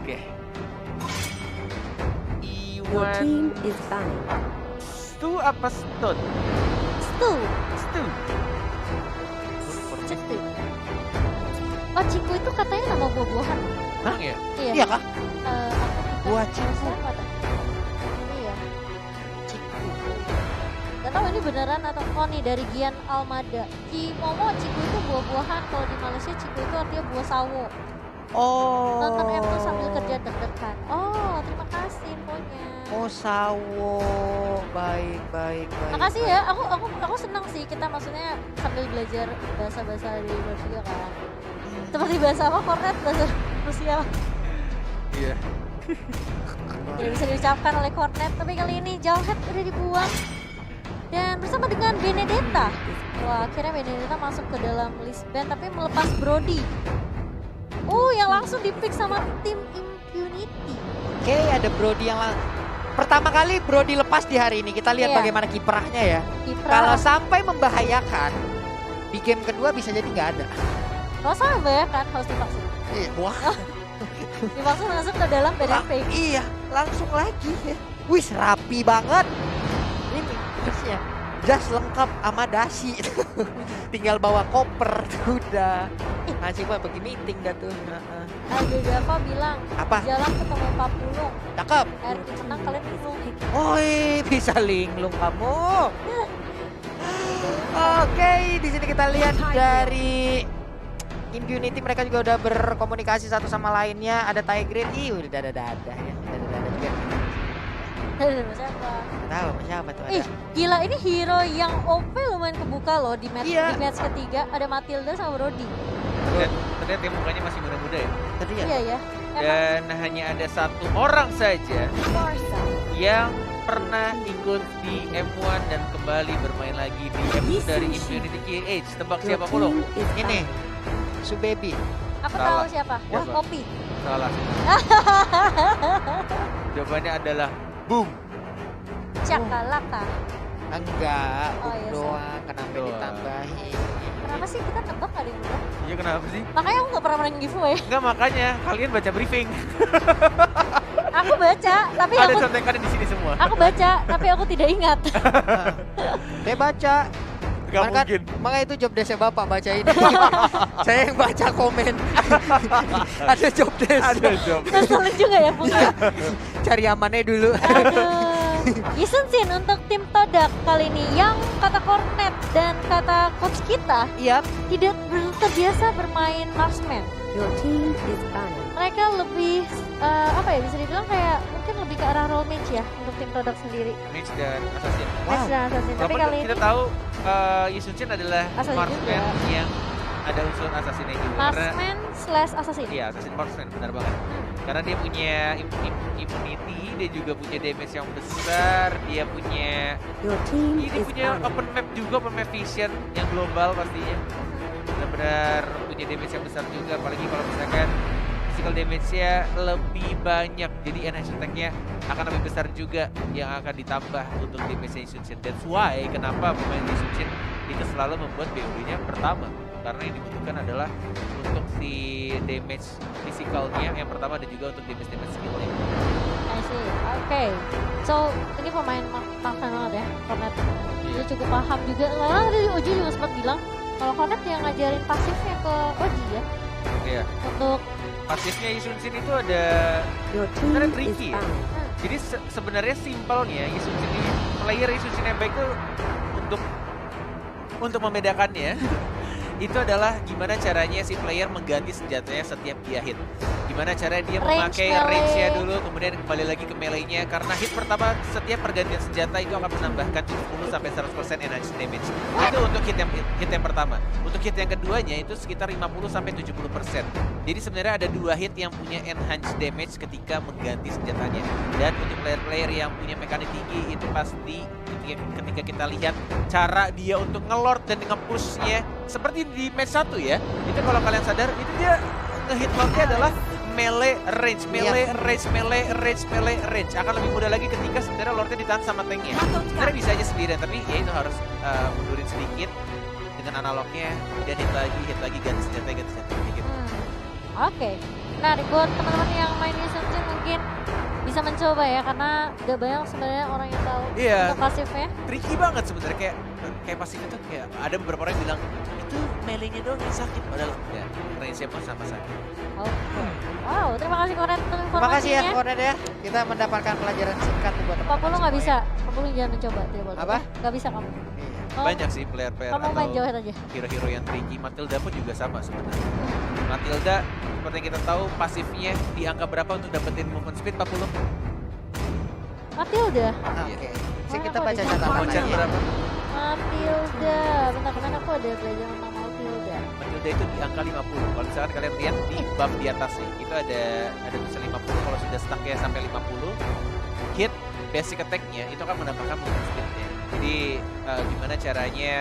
Oke. Your Iwan team is banning. Stu apa Stun? Stu. Stu. Cetu. Oh, Ciku itu katanya nama buah-buahan. Hah ya? Iya. Iya kah? Aku Buah bukan Ciku. siapa tuh? Iya. Gak tahu ini beneran atau oh nih dari Gian Almada. Cimomo Ciku itu buah-buahan, kalau di Malaysia Ciku itu artinya buah sawo. Oh. Nonton M2 sambil kerja deg-degan. Oh, terima kasih infonya. Oh sawo. Baik. Makasih ya, aku senang sih kita maksudnya sambil belajar bahasa-bahasa di Rusia kan. Seperti bahasa apa? Kornet bahasa Rusia. Iya. Tidak bisa diucapkan oleh Kornet, tapi kali ini Jawhead udah dibuang. Dan bersama dengan Benedetta. Wah, akhirnya Benedetta masuk ke dalam list band tapi melepas Brody. Yang langsung di-pick sama tim Impunity. Oke, ada Brody yang pertama kali Brody lepas di hari ini. Kita lihat Iya. bagaimana kiprahnya ya. Kiprah. Kalau sampai membahayakan di game kedua bisa jadi nggak ada. Kalau sama ya kan harus divaksin. Wah. Divaksin langsung ke dalam badan fake. Iya, langsung lagi. Wih, rapi banget. Ini jasnya. Jas lengkap sama dasi. Tinggal bawa koper udah. Masih buat pergi meeting dah tuh. Ada Dava bilang, Apa? jalan ketemu Pak Pulung. Cakep. RT menang kalian bingung. Oi, bisa linglung kamu. Oke, di sini kita lihat dari Impunity mereka juga udah berkomunikasi satu sama lainnya. Ada Tigreal, udah dadah ya. Dadah juga. Siapa? Nggak tahu sama siapa tuh ada. Ih, gila ini hero yang OP lumayan kebuka loh di match Iya. di match ketiga. Ada Matilda sama Brody. Ternyata dia mukanya masih muda-muda ya. Tadi ya. Iya ya. Dan hanya ada satu orang saja yang pernah ikut di M1 dan kembali bermain lagi di M2 dari Impunity KH. Tebak Your siapa Pulung? team is Ini banning. Subebi. Aku Salah. tahu siapa. Wah, Siapa? Kopi. Salah. Jawabannya adalah boom. Cakalaka. Enggak, Oh, iya, doang. Kenapa Doang. ditambahin? Kenapa sih kita tebak gak ada yang benar? Iya kenapa sih? Makanya aku gak pernah menang giveaway. Enggak makanya kalian baca briefing. Aku baca, tapi Ada aku contekannya di sini semua. aku baca, tapi aku tidak ingat. Saya baca. Gak Cuman kan, mungkin. makanya itu job desk Bapak baca ini. Saya yang baca komen. Ada job desk. Ada job. Ngeselin juga ya, Bung. Cari amannya dulu. Aduh. Isensin untuk tim Todak kali ini yang kata Kornet dan kata coach kita Iya. tidak terbiasa bermain marksman. Your team is banning. Mereka lebih apa ya bisa dibilang kayak mungkin lebih ke arah role mage ya untuk tim Todak sendiri. Mage dan Assassin. Mage dan assassin. Tapi Walaupun kali kita ini tahu Yusunchin adalah Assassin marksman juga. yang ada unsur assassinnya juga. Karena marksman slash assassin. iya, assassin marksman benar banget. Karena dia punya immunity, dia juga punya damage yang besar, dia punya Your team ini is punya banning. open map juga, open map vision yang global pastinya. Benar-benar punya damage yang besar juga, apalagi kalau misalkan physical damage-nya lebih banyak, jadi enhance attack-nya akan lebih besar juga yang akan ditambah untuk damage-nya Yusunchin. That's why kenapa pemain Yusunchin itu selalu membuat BOD-nya pertama, karena yang dibutuhkan adalah untuk si damage physicalnya yang pertama dan juga untuk damage skill-nya. I see. Oke. So ini pemain marksman banget ya, Kornet. Dia cukup paham juga. Lalu tadi Oji juga sempat bilang kalau Kornet yang ngajarin pasifnya ke Oji ya Iya. untuk Pasifnya Yusunchin itu ada Your team sebenarnya is tricky ya. banning. Jadi sebenarnya simpelnya Yusunchin ini, player Yusunchin yang baik itu untuk membedakannya itu adalah gimana caranya si player mengganti senjatanya setiap dia hit. Gimana cara dia Range memakai melee. range-nya dulu, kemudian kembali lagi ke melee-nya. Karena hit pertama setiap pergantian senjata itu akan menambahkan 70-100% enhance damage. Itu untuk hit yang pertama. Untuk hit yang keduanya itu sekitar 50-70%. Jadi sebenarnya ada dua hit yang punya enhance damage ketika mengganti senjatanya. Dan untuk player-player yang punya mekanik tinggi itu pasti ketika kita lihat cara dia untuk ngelord dan nge-pushnya seperti di match 1 ya. Itu kalau kalian sadar itu dia nge-hit lordnya adalah melee range, melee range. Akan lebih mudah lagi ketika sebenarnya lordnya ditahan sama tanknya. Sebenarnya bisa aja sendirian, tapi ya itu harus mundurin sedikit dengan analognya, kemudian hit lagi ganti senjata gitu. Oke. menarik buat teman-teman yang main Season mungkin bisa mencoba ya, karena gak banyak sebenarnya orang yang tahu Iya. untuk pasifnya. Tricky banget sebenarnya, kayak pasif itu kayak ada beberapa orang yang bilang itu melee-nya doang yang sakit, padahal enggak. Range-nya pun sama sakit. Oke. Wow, terima kasih Kornet untuk Terima kasih ya informasinya. Kornet ya. Kita mendapatkan pelajaran singkat nih buat teman-teman. 40 nggak semua bisa, 40 jangan mencoba, tidak boleh. Apa? Nggak bisa kamu. ya. Iya. Kamu- Banyak sih player-player Kamu main atau jauh aja. hero-hero yang tricky. Matilda pun juga sama sebenarnya. Matilda seperti yang kita tahu pasifnya di angka berapa untuk dapetin movement speed 40? Matilda. Oke. Sih Oh, kita aku baca ada. catatan Voucher lagi. berapa? Matilda. Bentar-bentar aku ada belajar tentang Matilda. Matilda itu di angka 50. Kalau misalkan kalian lihat di buff di atasnya, itu ada tulisan 50. Kalau sudah stucknya sampai 50, hit basic attack-nya itu akan menambahkan movement speed-nya. Jadi gimana caranya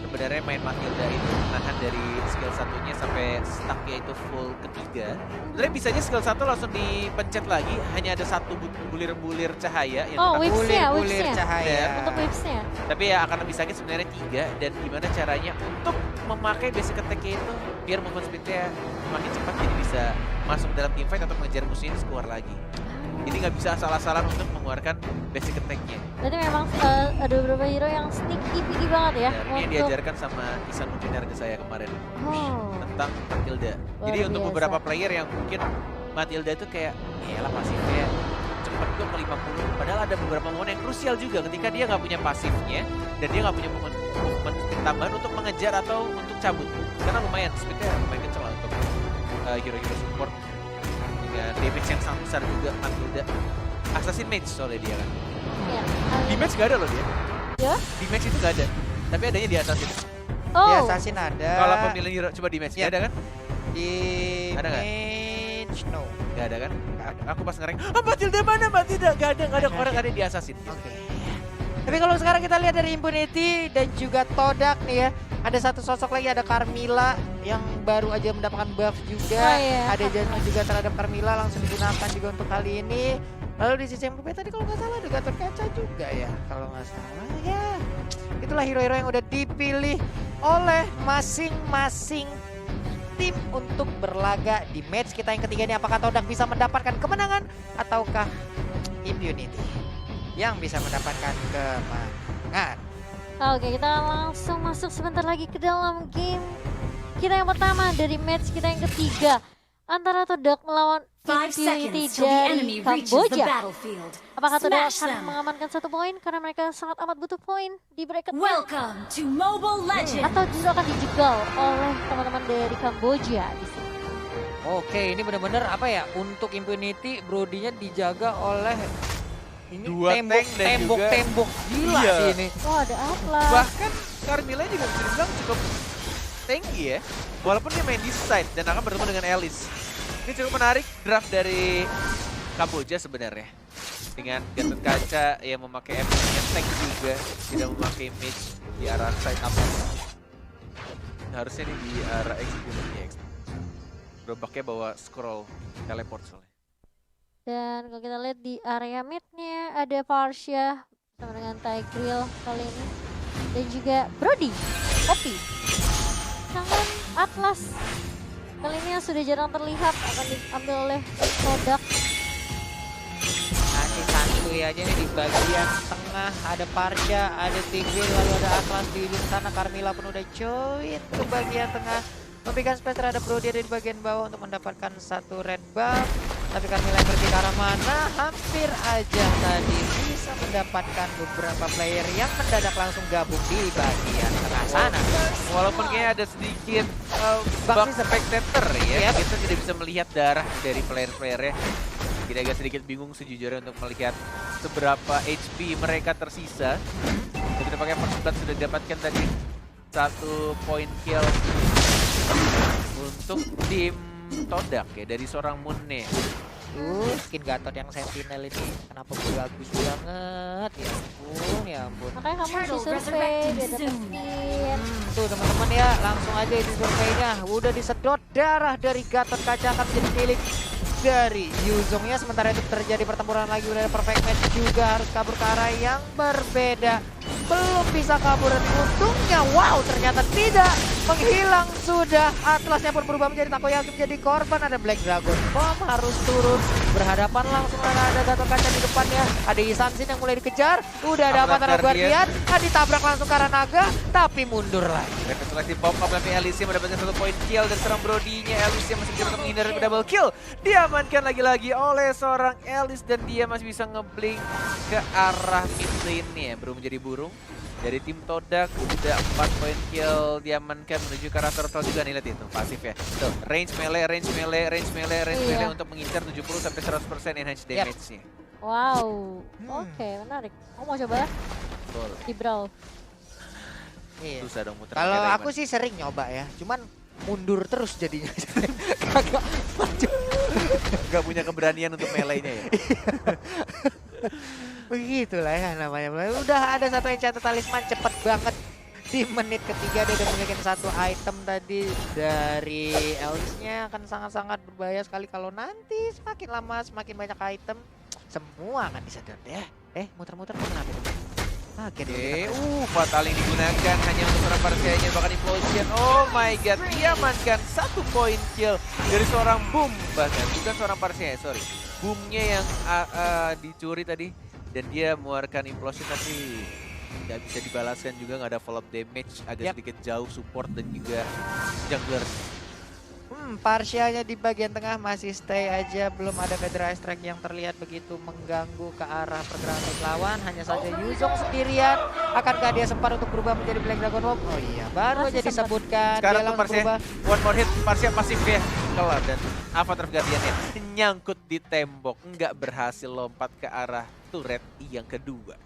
sebenarnya main Matilda itu menahan dari skill satunya sampai stuck-nya itu full ketiga. Sebenarnya bisa aja skill 1 langsung dipencet lagi, hanya ada satu bulir-bulir cahaya yang Oh, tetap- whips-nya, Bulir-bulir whips-nya. cahaya. Untuk whips-nya. tapi ya akan lebih sakit sebenarnya 3. Dan gimana caranya untuk memakai basic attack-nya itu biar movement speed-nya makin cepat, jadi bisa masuk dalam team fight atau mengejar musuhnya terus keluar lagi. Jadi nggak bisa asal-asalan untuk mengeluarkan basic attack-nya. Berarti memang ada beberapa hero yang sneaky piggy banget ya. Dan ini yang diajarkan sama Isan Mujiner ke saya kemarin Oh. tentang Matilda. Jadi Luar untuk biasa. beberapa player yang mungkin Matilda itu kayak lah pasifnya cepet kok ke 50. Padahal ada beberapa momen yang krusial juga ketika dia nggak punya pasifnya dan dia nggak punya movement speed tambahan untuk mengejar atau untuk cabut. Karena lumayan speednya lumayan kenceng lah untuk hero-hero support dengan damage yang sangat besar juga Matilda. Assassin Mage soalnya dia kan. Iya. Di match gak ada loh dia. Ya? Di match itu gak ada. Tapi adanya di Assassin. Oh. Di Assassin ada. Kalau pemilihan hero coba di match Iya. gak ada kan? Di Ada nggak? Mage no. Gak ada kan? Aku pas ngereng, Matilda mana? Matilda gak ada, orang ada di Assassin. Oke. Tapi kalau sekarang kita lihat dari Impunity dan juga Todak nih ya, ada satu sosok lagi, ada Carmilla yang baru aja mendapatkan buff juga. Oh, iya. Ada janji juga terhadap Carmilla langsung digunakan juga untuk kali ini. Lalu di sisi yang berbeda tadi kalau nggak salah ada Gatot Kaca juga ya, kalau nggak salah ya. Itulah hero-hero yang udah dipilih oleh masing-masing tim untuk berlaga di match kita yang ketiga ini. Apakah Todak bisa mendapatkan kemenangan ataukah Impunity yang bisa mendapatkan kemenangan? Oke, kita langsung masuk sebentar lagi ke dalam game kita yang pertama dari match kita yang ketiga antara Todak melawan 5 Impunity seconds till the dari enemy reaches the Kamboja. battlefield. Apakah Todak Smash akan them. mengamankan 1 poin karena mereka sangat amat butuh poin di bracket Welcome to Mobile Legends. atau justru akan dijegal oleh teman-teman dari Kamboja di sini? Oke, ini benar-benar apa ya, untuk Impunity Brodinya dijaga oleh ini Dua tank dan juga- tembok gila Iya. sih ini. Oh, ada Atlas. Bahkan Carmilla juga bisa dibilang cukup tanky ya. Walaupun dia main di side dan akan bertemu dengan Alice. Ini cukup menarik draft dari Kamboja sebenarnya. Dengan Gatot Kaca yang memakai MP-nya tank juga, tidak memakai mage di arah side up. Harusnya ini di arah execute X. Gerobaknya bawa scroll teleport soalnya. Dan kalau kita lihat di area mid-nya ada Parsha sama dengan Tigreal kali ini. Dan juga Brody, Opi. Tangan Atlas kali ini yang sudah jarang terlihat akan diambil oleh Todak. Masih santuy aja nih di bagian tengah, ada Parsha, ada Tigreal, lalu ada Atlas di ujung sana. Carmilla pun udah join ke bagian tengah, memberikan space terhadap Brody ada di bagian bawah untuk mendapatkan 1 red buff. Tapi Carmilla yang pergi ke arah mana, hampir aja tadi bisa mendapatkan beberapa player yang mendadak langsung gabung di bagian tengah sana. Walaupun kayaknya ada sedikit Bug bug system. spectator ya, Yep. kita tidak bisa melihat darah dari player-playernya. Jadi agak sedikit bingung sejujurnya untuk melihat seberapa HP mereka tersisa. Jadi tampaknya first blood sudah didapatkan tadi 1 point kill untuk tim Todak ya dari seorang Munne. Skin Gatot yang Sentinel ini kenapa bagus banget ya ampun. Makanya kamu di Turtle survei, resurrecting dia dapat soon. skin. Tuh teman-teman ya, langsung aja di surveinya udah disedot darah dari Gatot Kaca akan menjadi milik dari Yuzongnya. Sementara itu terjadi pertempuran lagi, udah ada perfect match juga, harus kabur ke arah yang berbeda. Belum bisa kabur dan untungnya wow ternyata tidak menghilang sudah. Atlasnya pun berubah menjadi Takoyaki, menjadi korban. Ada Black Dragon Bomb harus turun. Berhadapan langsung ada Gatot Kaca di depannya. Ada Isansin yang mulai dikejar. Udah ada Avatar Guardian. Ditabrak langsung ke arah naga, tapi mundur lagi. Refleksi pop up tapi Alicia mendapatkan 1 poin kill dan serang Brody-nya. Alicia masih bisa untuk menghindari double kill. Diamankan lagi-lagi oleh seorang Alice dan dia masih bisa ngeblink ke arah mid lane-nya. Belum menjadi burung. Dari tim Todak udah 4 poin kill diamankan menuju ke arah turtle juga nih, lihat itu pasif ya. Tuh, range melee untuk mengincar 70 sampai 100% enhanced damage-nya. Wow, oke menarik. Kamu mau coba? Betul. Di brawl. Iya. Susah dong muter. Kalau aku sih sering nyoba ya, cuman mundur terus jadinya. Kagak maju. Gak punya keberanian untuk melee-nya ya. Begitulah ya namanya. Udah ada satu enchant talisman cepet banget. Di menit ketiga dia udah memiliki 1 item tadi dari Alice-nya akan sangat-sangat berbahaya sekali kalau nanti semakin lama semakin banyak item semua akan disedot ya. Muter-muter kenapa itu? Fatal yang digunakan hanya untuk seorang Parsianya bahkan implosion. Oh my god, diamankan 1 poin kill dari seorang Boom, bahkan bukan seorang Parsianya, sorry. Boomnya yang dicuri tadi dan dia mengeluarkan implosion tapi nggak bisa dibalaskan juga, nggak ada follow up damage, agak sedikit jauh support dan juga jungler. Parsianya di bagian tengah masih stay aja, belum ada Federal Strike yang terlihat begitu mengganggu ke arah pergerakan tim lawan. Hanya saja Yuzong sendirian. Akankah dia sempat untuk berubah menjadi Black Dragon Bomb? Oh iya, baru aja disebutkan. Sekarang tuh Parsia, one more hit, Parsia pasif ya, kelar dan Avatar Guardian-nya nyangkut di tembok, nggak berhasil lompat ke arah turret yang kedua.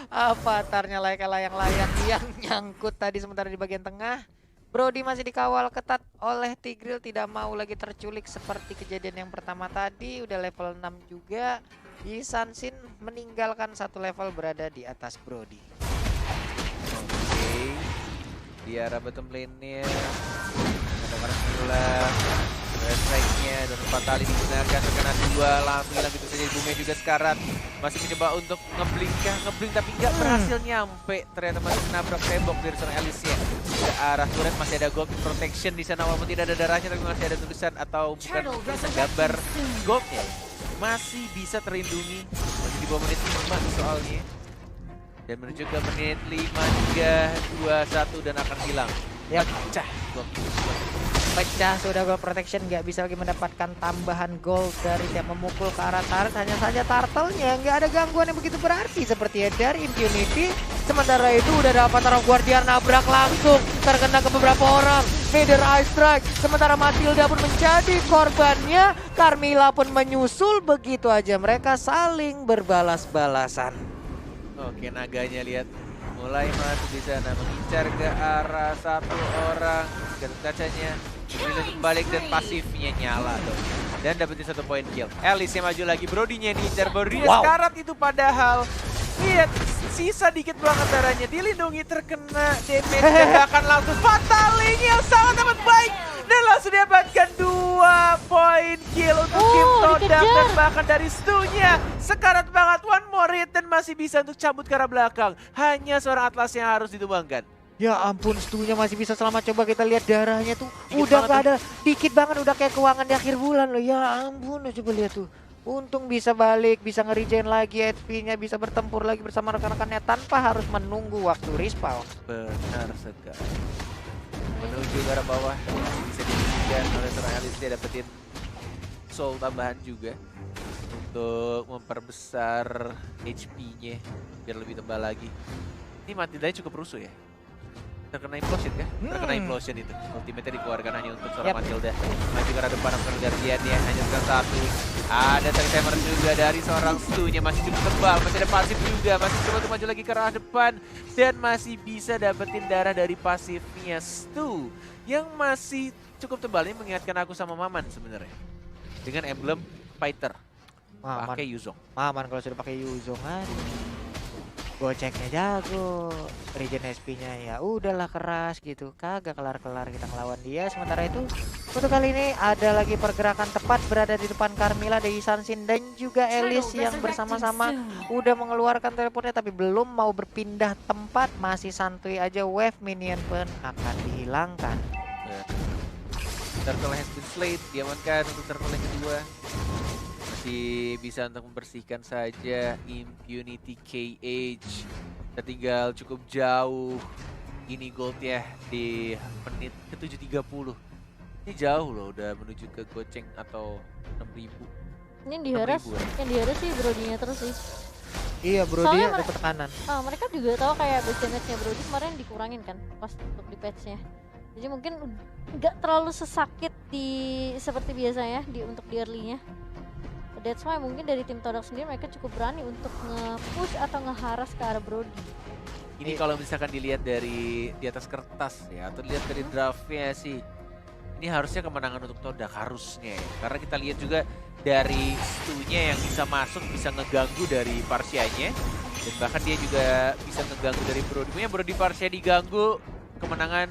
Avatarnya layang-layang yang nyangkut tadi sementara di bagian tengah. Brody masih dikawal ketat oleh Tigreal, tidak mau lagi terculik seperti kejadian yang pertama tadi. Udah level 6 juga. Isansin meninggalkan 1 level berada di atas Brody. Oke. Di arah bottom lane-nya ada Marcella. Strike-nya dan Fatali digunakan, terkena 2 langsung hilang gitu saja. Bumnya juga sekarat, masih mencoba untuk ngeblink tapi nggak berhasil nyampe. Ternyata masih menabrak tembok dari seorang Alicia. Ke arah turret masih ada gold protection di sana, walaupun tidak ada darahnya tapi masih ada tulisan atau bukan tulisan gambar goldnya. Masih bisa terlindungi, masih di bawah menit 5 soalnya. Dan menuju ke menit 5, 3, 2, 1 dan akan hilang. Pecah gold. Pecah sudah gold protection, nggak bisa lagi mendapatkan tambahan gold dari tiap memukul ke arah turret. Hanya saja turtle-nya nggak ada gangguan yang begitu berarti seperti dari Impunity. Sementara itu udah ada Avatar Guardian nabrak langsung, terkena ke beberapa orang. Feather Eye Strike, sementara Matilda pun menjadi korbannya. Carmilla pun menyusul, begitu aja mereka saling berbalas-balasan. Oke, naganya lihat mulai masuk di sana, mengincar ke arah 1 orang. Gatot Kacanya bisa balik dan pasifnya nyala dong. Dan dapetin 1 poin kill. Alice yang maju lagi, Brody-nya diincar, Brody-nya sekarat itu padahal. Lihat, sisa dikit banget darahnya, dilindungi, terkena damage dan bahkan langsung Fataling yang sangat amat baik. Dan langsung dapatkan 2 poin kill untuk tim Todak dan bahkan dari Stu-nya. Sekarat banget, one more hit dan masih bisa untuk cabut ke arah belakang. Hanya seorang Atlas yang harus ditumbangkan. Ya ampun, Stu-nya masih bisa selamat. Coba kita lihat darahnya tuh. Udah gak ada, dikit banget, udah kayak keuangan di akhir bulan loh. Ya ampun, coba lihat tuh. Untung bisa balik, bisa nge-regen lagi HP-nya, bisa bertempur lagi bersama rekan-rekannya tanpa harus menunggu waktu respawn. Benar sekali. Menuju ke arah bawah, bisa diberikan oleh seorang Alice, dia dapetin soul tambahan juga untuk memperbesar HP-nya biar lebih tebal lagi. Ini Matilda cukup rusuh ya. Terkena implosion kan? Terkena implosion itu. Ultimate-nya dikeluarkan hanya untuk seorang Matilda. Maju ke arah depan Avatar Guardian-nya, hanya sekarang 1. Ada timer juga dari seorang Stu-nya, masih cukup tebal, masih ada pasif juga, masih coba untuk maju lagi ke arah depan dan masih bisa dapetin darah dari pasifnya Stu yang masih cukup tebal. Ini mengingatkan aku sama Maman sebenarnya dengan emblem fighter pakai Yuzong. Maman kalau sudah pakai Yuzong, goceknya jago, regen SP-nya ya udahlah keras gitu, kagak kelar-kelar kita ngelawan dia. Sementara itu Untuk kali ini ada lagi pergerakan tepat berada di depan Carmilla, Dewi Sansin dan juga Elis yang bersama-sama udah mengeluarkan teleportnya tapi belum mau berpindah tempat. Masih santuy aja, wave minion pun akan dihilangkan. Turtle has been slayed, diamankan untuk turtle yang kedua. Masih bisa untuk membersihkan saja Impunity KH. Tertinggal cukup jauh. Ini goldnya di menit ke 7.30. Ini jauh loh, udah menuju ke goceng atau 6.000. Ini diharas, 6.000 ya? yang diharas sih Brodinya terus sih. Iya bro, Soalnya dia dapat tekanan. Mereka juga tahu kayak base damage-nya Brody kemarin dikurangin kan pas untuk di patch-nya. Jadi mungkin nggak terlalu sesakit seperti biasanya untuk di early-nya. That's why mungkin dari tim Todak sendiri mereka cukup berani untuk nge-push atau nge-haras ke arah Brody. Ini kalau misalkan dilihat dari di atas kertas ya, atau dilihat dari draftnya sih, ini harusnya kemenangan untuk Todak, harusnya ya. Karena kita lihat juga dari Stu-nya yang bisa masuk, bisa ngeganggu dari Parsianya. Dan bahkan dia juga bisa ngeganggu dari Brody. Punya Brody Parsia diganggu, kemenangan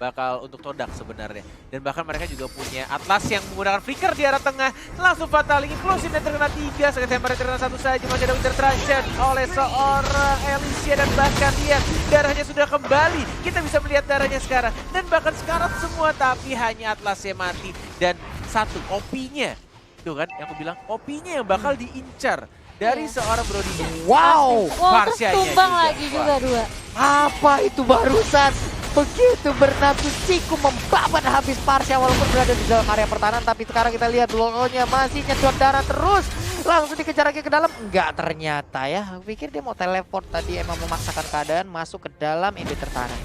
bakal untuk Todak sebenarnya. Dan bahkan mereka juga punya Atlas yang menggunakan flicker di arah tengah. Langsung fatal, inclusive dan terkena 3. Sekali tembak terkena 1 saja. Masih ada Winter Trajan oleh seorang Elysia. Dan bahkan lihat darahnya sudah kembali. Kita bisa melihat darahnya sekarang. Dan bahkan sekarang semua, tapi hanya Atlasnya mati. Dan satu, OP-nya. Tuh kan yang aku bilang, OP-nya yang bakal diincar dari seorang Brody. Wow, Wow, terus Parsianya tumbang juga. lagi juga 2. apa itu barusan? Begitu bernafsu siku membabat habis Parsia walaupun berada di dalam area pertahanan. Tapi sekarang kita lihat Lolo-nya masih nyedot darah terus. Langsung dikejar lagi ke dalam. Enggak ternyata ya. Aku pikir dia mau teleport tadi, emang memaksakan keadaan masuk ke dalam ini tertahan.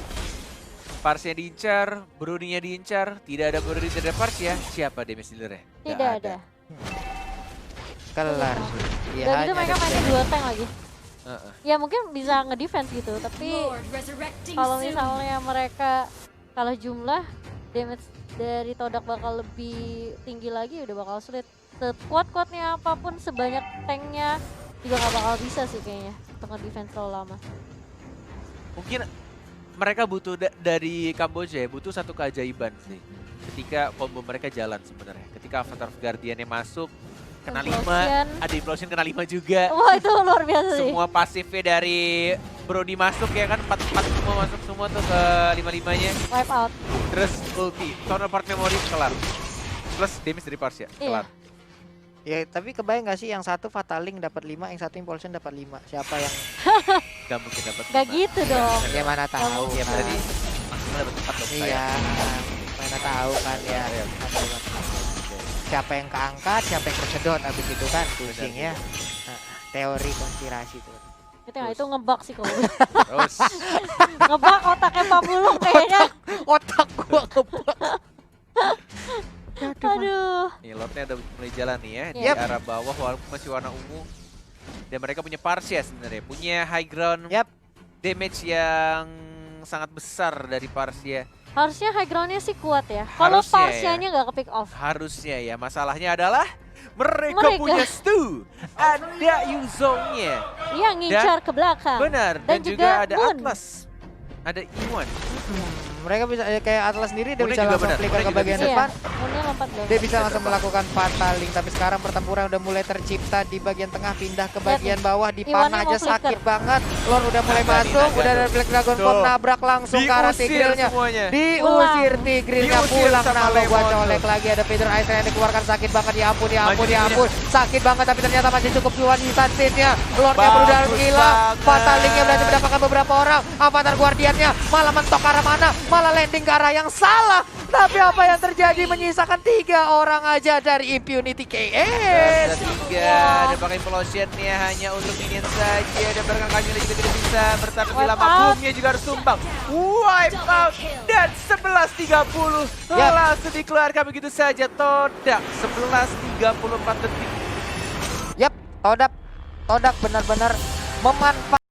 Parsia diincar, Brody-nya diincar. Tidak ada Brody, tidak ada Parsia. Siapa damage dealer-nya? Tidak ada. Kelar. Udah gitu mereka mainnya 2 tank lagi. Heeh. Ya mungkin bisa nge-defense gitu, tapi Lord resurrecting kalau soon. misalnya mereka kalah jumlah, damage dari Todak bakal lebih tinggi lagi, udah bakal sulit. Sekuat-kuatnya apapun, sebanyak tanknya juga gak bakal bisa sih kayaknya untuk nge-defense terlalu lama. Mungkin mereka butuh dari Kamboja ya, butuh satu keajaiban sih. Ketika combo mereka jalan sebenarnya. Ketika Avatar Guardian-nya masuk, kena 5, Implosion. ada Implosion kena 5 juga. Wah itu luar biasa sih. Semua pasifnya dari Brody masuk ya kan, 4 semua masuk semua tuh ke 5-5-nya. Wipe out. Terus ulti, counterpart memory kelar. Plus damage dari Parsia, Iya. kelar. Ya tapi kebayang gak sih yang satu Fataling dapat 5, yang satu Impulsion dapat 5. Siapa yang Gak mungkin dapat Gak 5. gitu dong. gimana tahu? Iya kan? berarti maksimal dapat 4 dong. Iya, mana tahu kan ya. Iya. Siapa yang keangkat, siapa yang tersedot abis itu kan pusing ya. Nah, teori konspirasi tuh. Itu ngebug sih kalau Terus ngebug otaknya Pak Bulung kayaknya. Otak gua kebak. Aduh. nih lotnya udah mulai jalan nih ya, di Yep. arah bawah walaupun masih warna ungu. Dan mereka punya Parsia sebenarnya, punya high ground Yap. damage yang sangat besar dari Parsia. Harusnya high ground-nya sih kuat ya. Kalau Harusnya ya. Parsianya nggak ke pick off. Harusnya ya, masalahnya adalah mereka Mereka. punya Stu, ada Yuzongnya, Iya ngincar ke belakang. benar, Dan dan juga ada Moon. Atlas, ada Iwan. Mereka bisa kayak Atlas sendiri dia Moonnya bisa juga langsung benar, flicker Moonnya ke juga bagian bisa. depan. Moonnya lompat dong. Dia bisa langsung melakukan Fataling, tapi sekarang pertempuran udah mulai tercipta di bagian tengah, pindah ke bagian bawah, di Iwannya panah mau aja sakit flicker. banget. Lord udah mulai Naga nih, masuk, naga udah ada tuh. Black Dragon Pop Tuh. nabrak langsung ke arah Tigrealnya. Semuanya. Diusir Tigrealnya, Diusir pulang sama Nalo buat Lemon colek tuh. lagi. Ada Peter Ice yang dikeluarkan, sakit banget, ya ampun, ya ampun, Maju ya ampun. Sakit banget, tapi ternyata masih cukup Yuan Isansinnya. Lordnya Bagus berudah gila, banget. Fatalingnya berhasil mendapatkan beberapa orang. Avatar Guardiannya malah mentok ke arah mana, malah landing ke arah yang salah. Tapi apa yang terjadi, menyisakan 3 orang aja dari Impunity KS. Ada 3, ada pakai Implosionnya hanya untuk minion saja. Dan bahkan Kamila juga tidak bisa bertahan lebih Wipe lama. out. Boomnya juga harus tumbang. Wipe out dan 11.30 Yap. langsung dikeluarkan begitu saja. Todak 11.34 detik. Yap, Todak benar-benar memanfaatkan